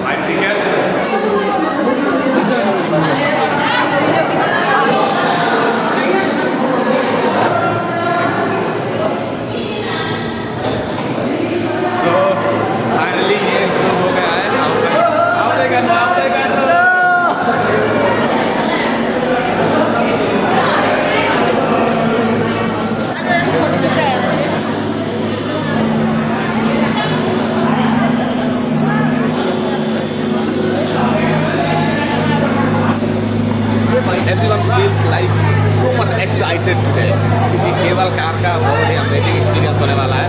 भाई ठीक है सो फाइनली ये ग्रुप हो गया है Everyone feels like so much excited today क्योंकि केवल कार का बहुत ही अमेजिंग एक्सपीरियंस होने वाला है।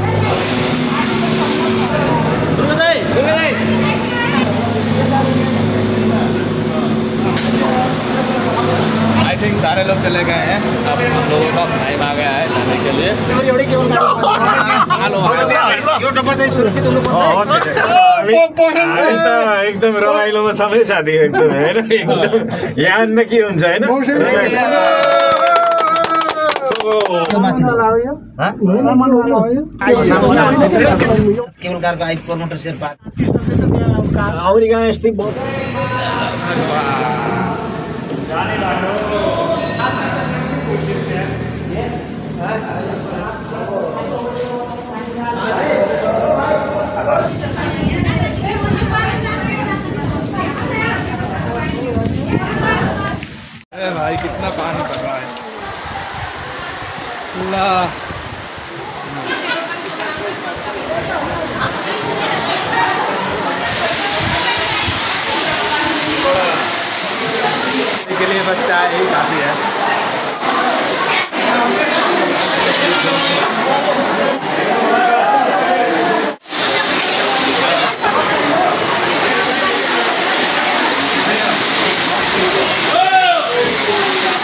आई थिंक सारे लोग चले गए हैं, अब हम लोगों का टाइम आ गया है जाने के लिए। एकदम रमाइलोमा छमै साथी एकदम होइन एकदम यहाँ न के हुन्छ होइन केवल कार का आईपी मोटर शेरपा अमेरिका यस्तै अरे भाई कितना पानी पड़ रहा है अल्लाह। के लिए बस चाय ही काफ़ी है।